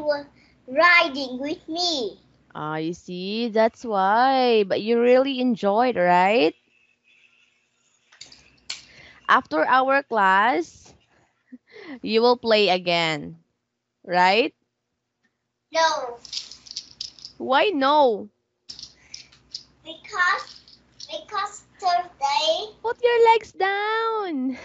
was riding with me. I see, that's why. But you really enjoyed, right? After our class, you will play again, right? No, Why no? because Thursday. Put your legs down.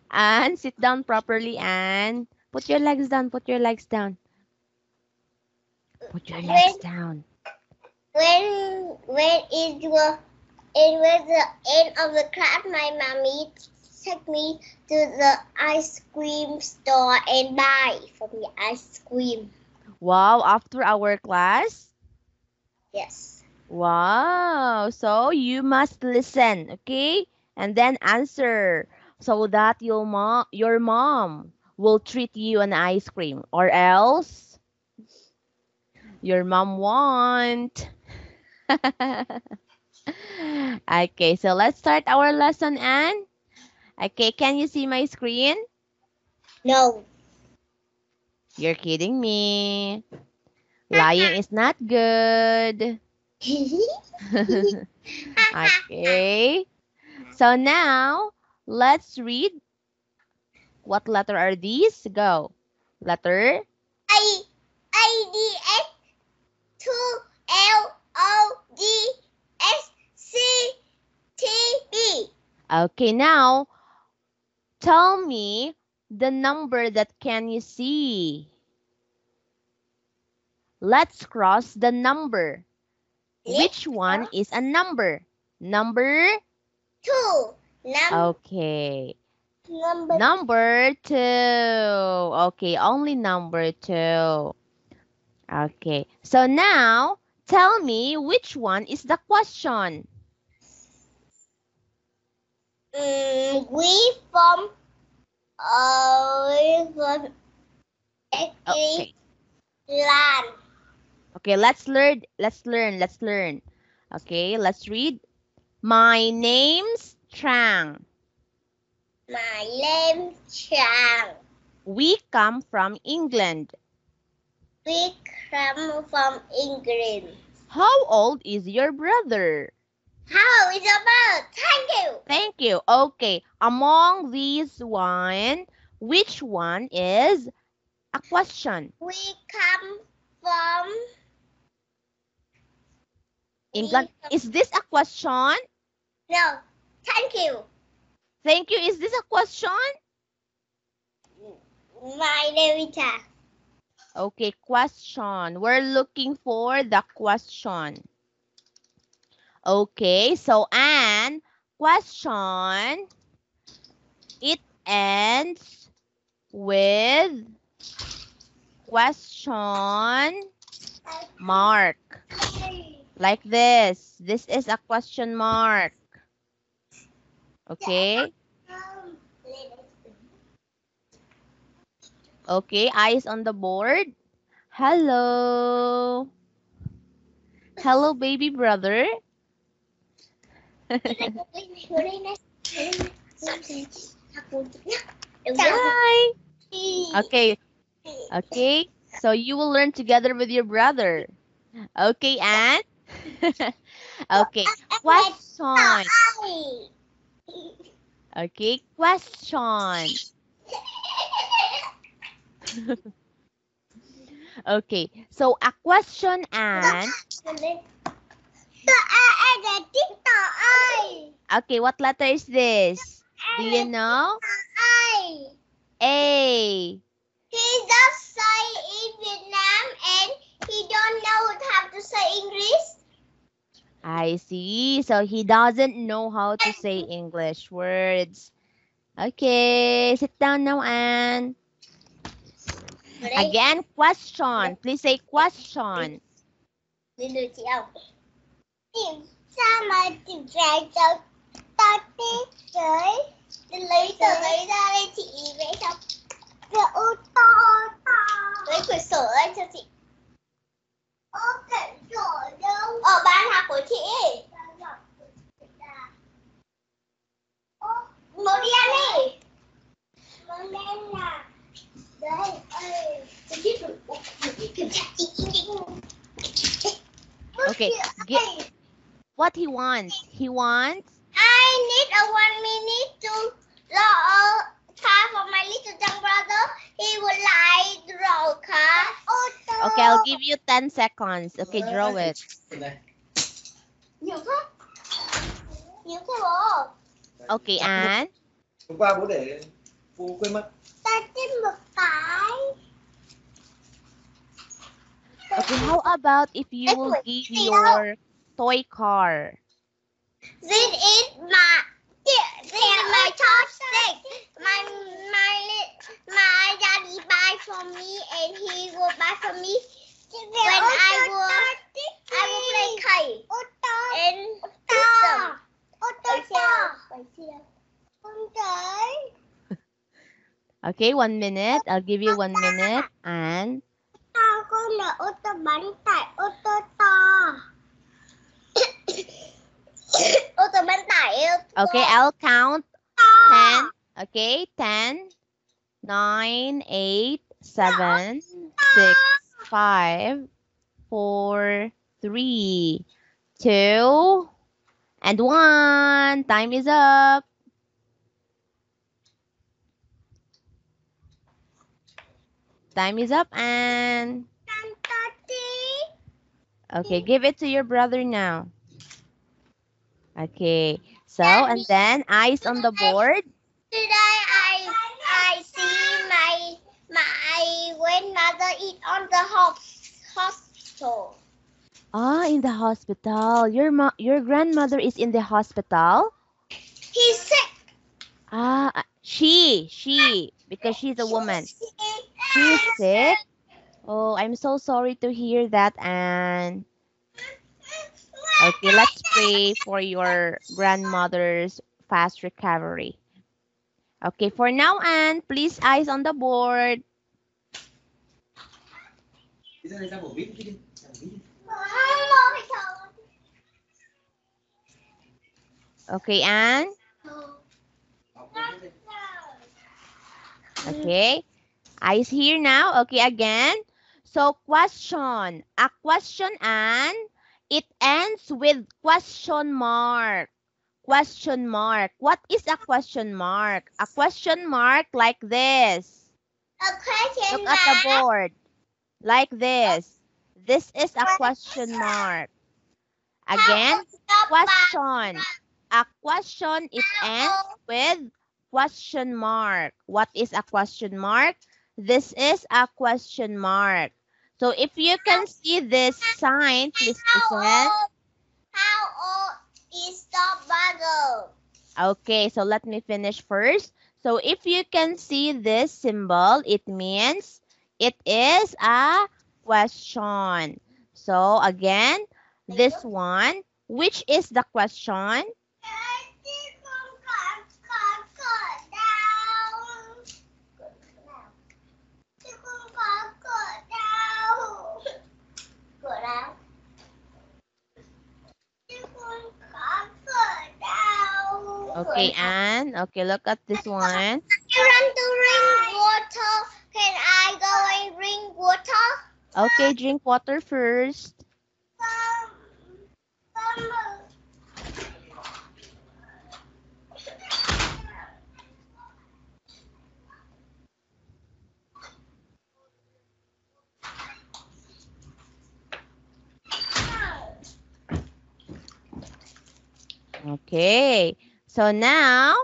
And sit down properly, and put your legs down, put your legs down. Put your legs When down. when it was the end of the class, my mommy took me to the ice cream store and buy for me ice cream. Wow, after our class? Yes. Wow. So you must listen, okay? And then answer so that your mom will treat you an ice cream, or else your mom won't. Okay, so let's start our lesson, Anne. Okay, can you see my screen? No. You're kidding me. Lying is not good. Okay. So now, let's read. What letter are these? Go. Letter. I IDS 2 LODSCTB. Okay, now, tell me the number that can you see. Let's cross the number. Which one is a number? Number? 2. Okay. Number Number 2. Okay, only number 2. Okay. So now, tell me which one is the question. we from Okay. land. Okay, let's learn. Okay, let's read. My name's Trang. My name Chang. We come from England. We come from England. How old is your brother? How is about? Thank you. Thank you. Okay, among these one, which one is a question? We come from England. Is this a question? No. Thank you. Thank you. Is this a question? My name is Chang. Okay, question. We're looking for the question. Okay, so and question, it ends with question mark. Like this. This is a question mark. Okay? Okay, eyes on the board. Hello. Hello, baby brother. Hi. Okay. Okay. So you will learn together with your brother. Okay, and okay. Question. Okay, question. Okay. So a question and okay, what letter is this? Do you know? A. He just say in Vietnam and he don't know how to say English. I see. So he doesn't know how to say English words. Okay, sit down now, Anne. Again, question. Please say question. Đi đưa chị ông. Sao mà chị về cho tao tiếp tới. Đi lấy tờ giấy ra đây chị vẽ cho. Cái ô to to. Lấy quyển sổ lên cho chị. Quyển sổ đâu? Ở bàn học của chị. Màu đen đi. Màu đen là đây. Chị biết rồi. Okay, what he wants? He wants. I need a 1 minute to draw car for my little young brother. He would like to draw a car. Okay, I'll give you 10 seconds. Okay, draw it. Nhiều thế. Nhiều thế bố. Okay, and. Hôm qua bố để cô quên mất. Ta trên một cái. Okay, how about if you will give your toy car? This is my chopstick. My daddy buy for me and he will buy for me when I will play kite and system. Okay, 1 minute. I'll give you 1 minute and. Con là ô tô bánh tải ô tô to. Ô tô bánh tải. Okay, I'll count 10. Okay, 10, 9, 8, 7, 6, 5, 4, 3, 2, and 1. Time is up. Time is up, and. Okay, give it to your brother now. Okay, so, and then eyes on the board. Today I see my grandmother is on the hospital. Ah, in the hospital. Your grandmother is in the hospital? He's sick. Ah, she, because she's a woman. She's sick. Oh, I'm so sorry to hear that, Anne. Okay, let's pray for your grandmother's fast recovery. Okay, for now, Anne, please eyes on the board. Okay, Anne. Okay, eyes here now. Okay, again. So, question. A question, and it ends with question mark. Question mark. What is a question mark? A question mark like this. A question Look at the board. Like this. This is a question mark. Again, question. A question, it ends with question mark. What is a question mark? This is a question mark. So if you can see this sign, please listen. How old is the bottle? Okay, so let me finish first. So if you can see this symbol, it means it is a question. So again, this one, which is the question? Okay, Anne. Okay, look at this one. You want to drink water? Can I go and drink water? Okay, drink water first. Okay, so now,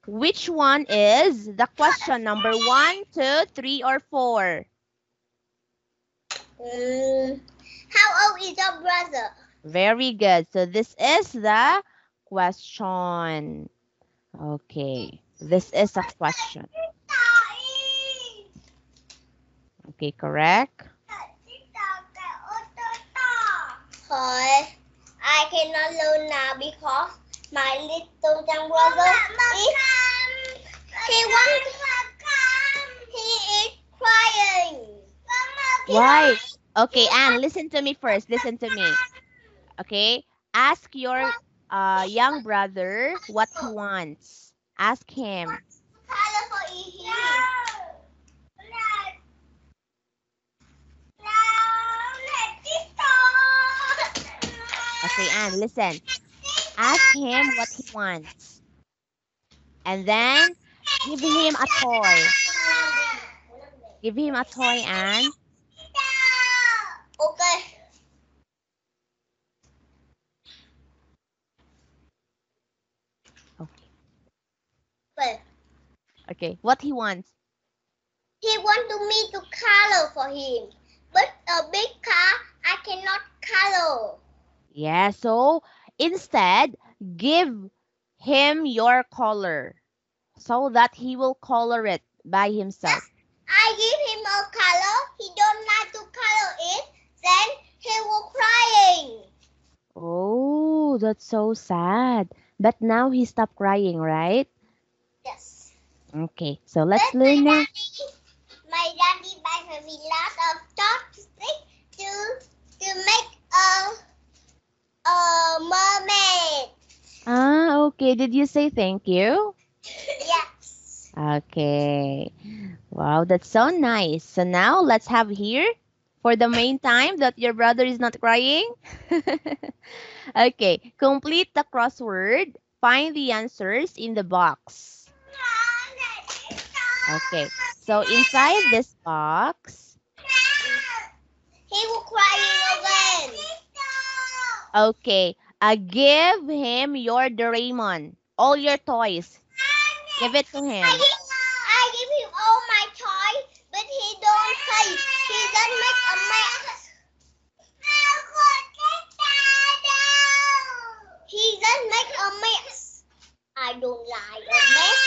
which one is the question? Number 1, 2, 3, or 4? How old is your brother? Very good. So this is the question. Okay, this is a question. Okay, correct? I cannot learn now because my little young brother he is crying. Why? Okay, Anne, listen to me first. Listen to me. Okay, ask your young brother what he wants. Ask him. Okay, and listen. Ask him what he wants. And then give him a toy. Give him a toy, and Okay. okay. Well, Okay, what he wants. he want me to color for him, but a big car I cannot color. Yeah, so instead, give him your color so that he will color it by himself. I give him a color. He don't like to color it. Then he will crying. Oh, that's so sad. But now he stopped crying, right? Yes. Okay, so let's But learn now. my daddy buy me lots of chopsticks to make a mermaid. Ah, okay. Did you say thank you? Yes. Okay. Wow, that's so nice. So now let's have here for the main time that your brother is not crying. Okay, complete the crossword. Find the answers in the box. Okay, so inside this box, He will crying again. okay, give him your Doraemon, all your toys. Give it to him. I give him all my toys, but he don't play. He just make a mess. He just make a mess. I don't like a mess.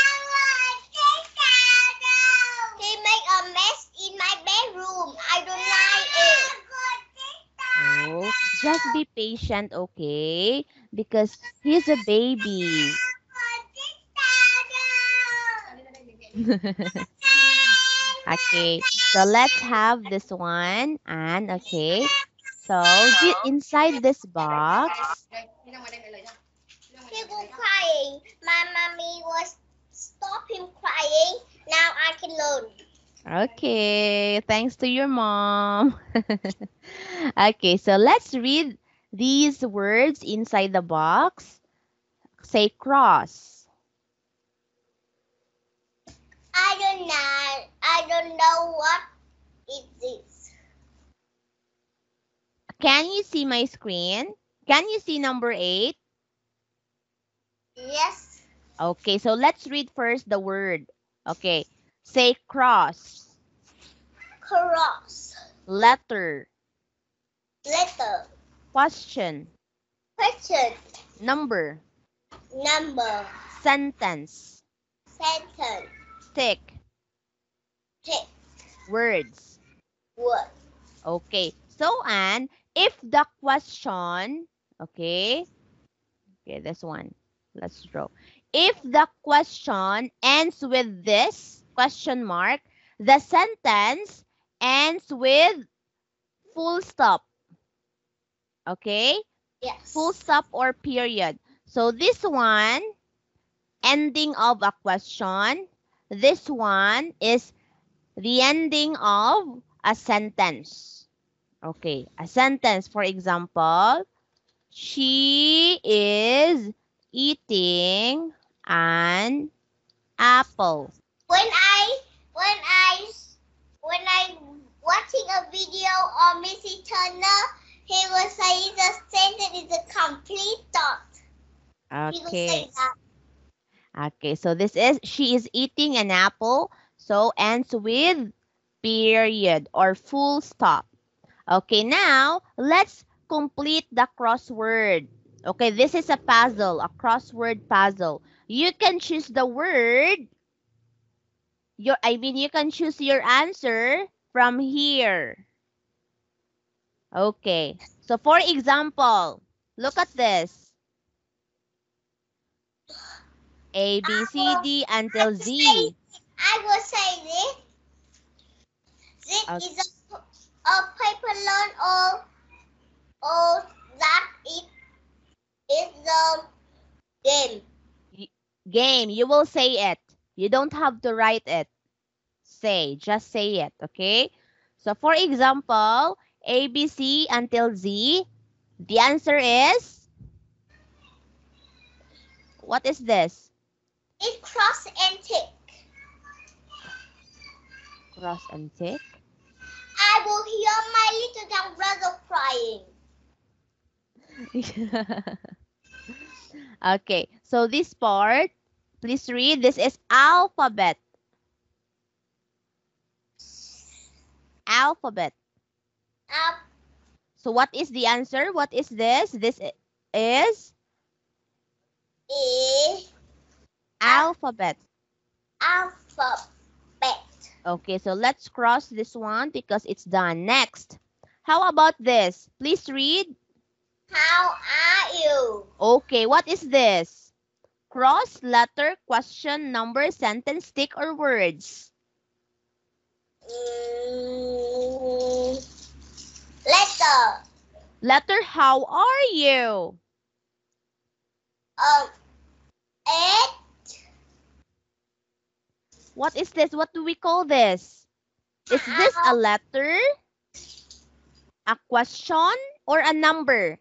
He make a mess in my bedroom. I don't like it. Oh, just be patient, okay? Because he's a baby. Okay, so let's have this one. And okay, so inside this box, He was crying. My mommy was stop him crying. Now I can learn. okay, thanks to your mom. Okay, so let's read these words inside the box. Say cross. I don't know what it is. Can you see my screen? Can you see number 8? Yes. Okay, so let's read first the word. Okay, say cross. Cross. Letter. Letter. Question. Question. Number. Number. Sentence. Sentence. Tick. Tick. Words. Word. Okay, so and if the question, okay, this one, let's draw. If the question ends with this question mark, the sentence ends with full stop. Okay? Yes. Full stop or period. So this one, ending of a question. This one is the ending of a sentence. Okay, a sentence, for example, she is eating an apple. When I watching a video on Missy Turner, he was saying the sentence is a complete thought. He was Okay. saying that. Okay, so this is she is eating an apple. So ends with period or full stop. Okay, now let's complete the crossword. Okay, this is a puzzle, a crossword puzzle. You can choose the word. You can choose your answer from here. Okay, so for example, look at this. A, B, C, D until Z. I will say this. This Okay. is a paper learn or that it is the game. Game, you will say it. You don't have to write it. Just say it, okay? So for example, A, B, C until Z, the answer is What is this? It's cross and tick. Cross and tick. I will hear my little young brother crying. Okay, so this part, please read. This is alphabet. Alphabet. So what is the answer? What is this? This is alphabet. Alphabet. Okay, so let's cross this one because it's done. Next, how about this? Please read. How are you? Okay, what is this? Cross, letter, question, number, sentence, stick, or words? Letter. Letter, how are you? It. What is this? What do we call this? Is this a letter, a question, or a number?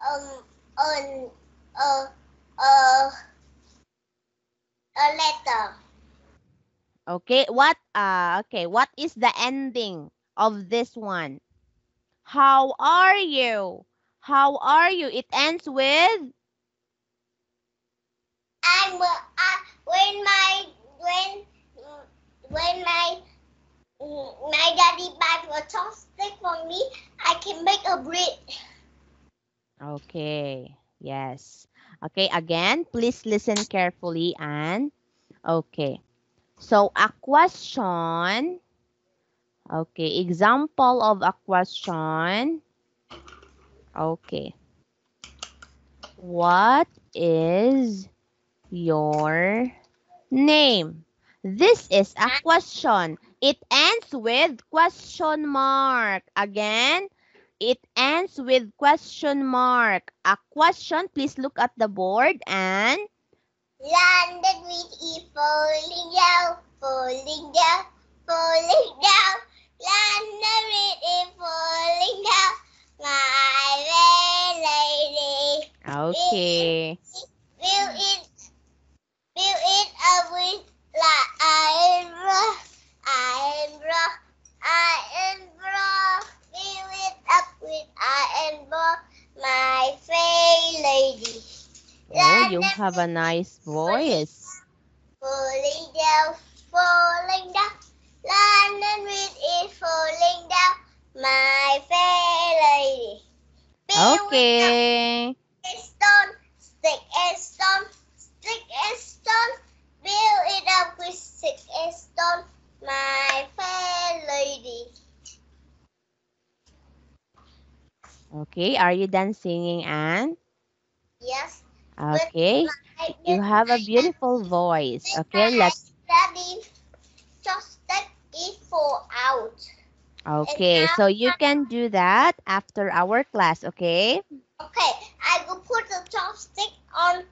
A letter. Okay, what is the ending of this one? How are you? How are you? It ends with when my daddy buys a chopstick for me, I can make a bread. okay. Yes. Okay, again, please listen carefully and okay. So a question. Okay, example of a question. Okay. What is your name? This is a question. It ends with question mark. Again, it ends with question mark. A question, please look at the board and Landed with it falling down, falling down, falling down. Landed with it falling down, my fair lady. okay. Build it up with iron bar. Build it up with iron bar, my fair lady. Oh, you have a nice voice. Falling down, London with it falling down, my fair lady. Okay. Stone, stick and stone, stick and stone. Build it up with stick and stone, my fair lady. Okay, are you done singing, Anne? Yes. Okay, you have a beautiful voice. Okay, let's. Daddy, just take it fall out. Okay, so you can do that after our class, okay? Okay, I will put the chopstick on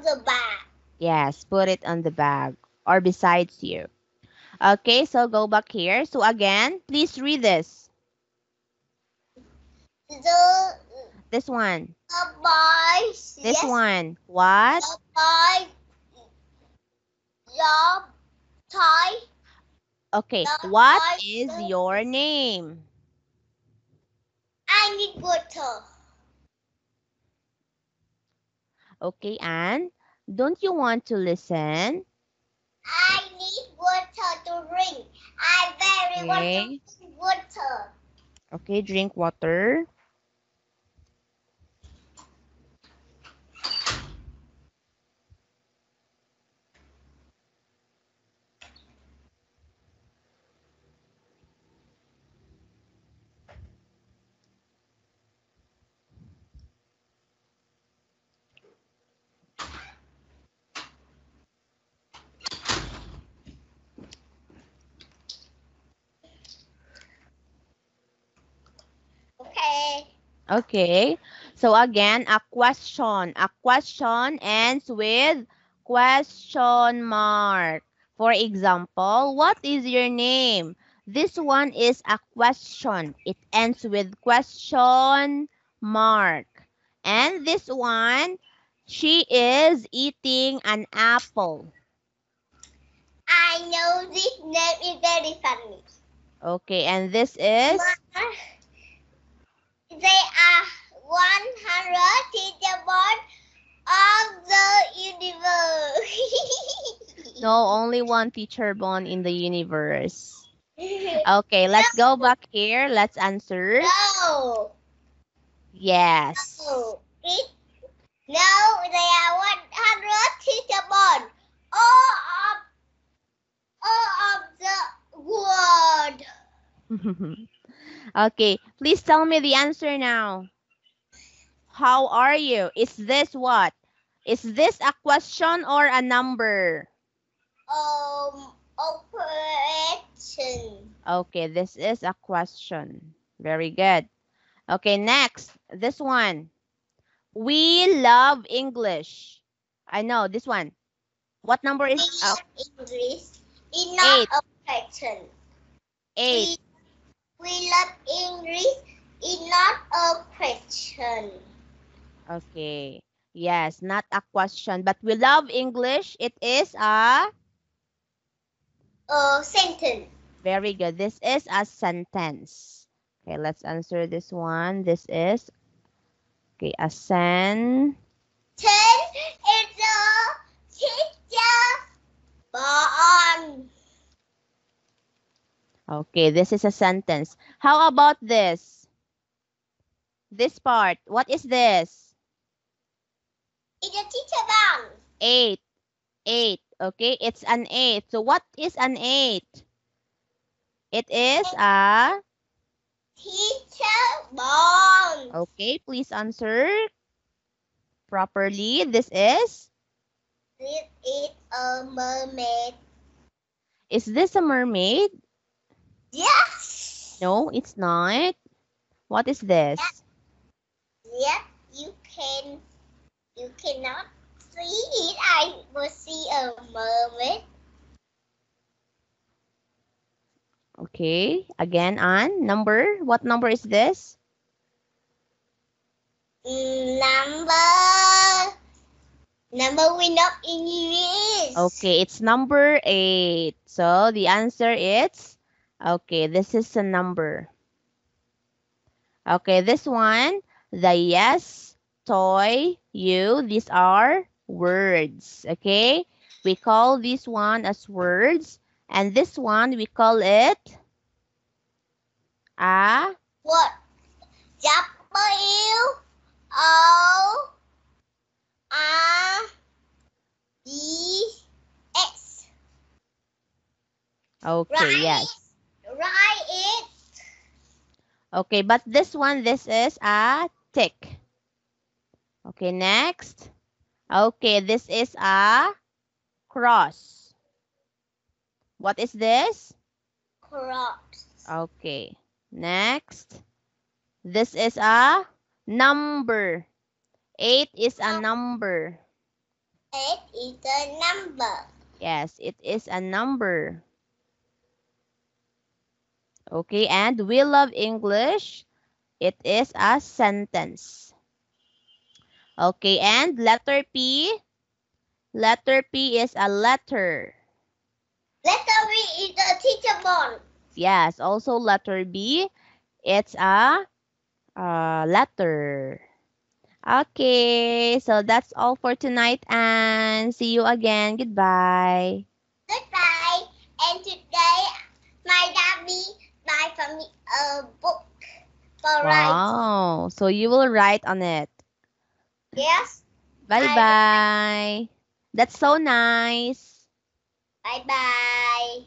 the bag. Yes, put it on the bag or besides you. Okay, so go back here. So again, please read this. This one. The boys. This yes, one. What? The boy. Your toy. Okay, The what boy- is your name? I need water. Okay, Anne, don't you want to listen? I need water to drink. I very want to drink water. Okay, drink water. Okay. Okay, so again, a question. A question ends with question mark. For example, what is your name? This one is a question. It ends with question mark. And this one, She is eating an apple. I know this name is very funny. Okay, and this is? They are 100 teacher born of the universe. No, only one teacher born in the universe. Okay, let's go back here. Let's answer. No. Yes. No. No, they are 100 teacher born. All of the world. Okay, please tell me the answer now. How are you? Is this what? Is this a question or a number? Operation. Okay, this is a question. Very good. Okay, next. This one. We love English. I know this one. What number is English is not 8. a question. 8. We love English is not a question. Okay. Yes, not a question, but we love English. It is a sentence. very good. This is a sentence. Okay, let's answer this one. This is a sentence. It's a teacher born. Okay, this is a sentence. How about this? This part. What is this? It's a teacher born. 8. 8. Okay, it's an 8. So what is an 8? It is a teacher born. Okay, please answer properly. This is? This is a mermaid. Is this a mermaid? Yes. No, it's not. What is this? Yes, you cannot see it. I will see a mermaid. Okay, again on number. What number is this? Number we know English. Okay, it's number 8. So the answer is, okay, this is a number. Okay, this one, the yes, toy, you, these are words. Okay, we call this one as words. And this one, we call it a What? W-O-R-D-S. Okay, yes. Write it. Okay, but this one, this is a tick. Okay, next. Okay, this is a cross. What is this? Cross. Okay, next. This is a number. 8 is a number. 8 is a number. Yes, it is a number. Okay, and we love English. It is a sentence. Okay, and letter P. Letter P is a letter. Letter B is a teacher born. Yes, also letter B. It's a letter. Okay, so that's all for tonight, and see you again. Goodbye. Goodbye. And today, my daddy buy for me a book for writing. Wow, so you will write on it. Yes. Bye-bye. That's so nice. Bye-bye.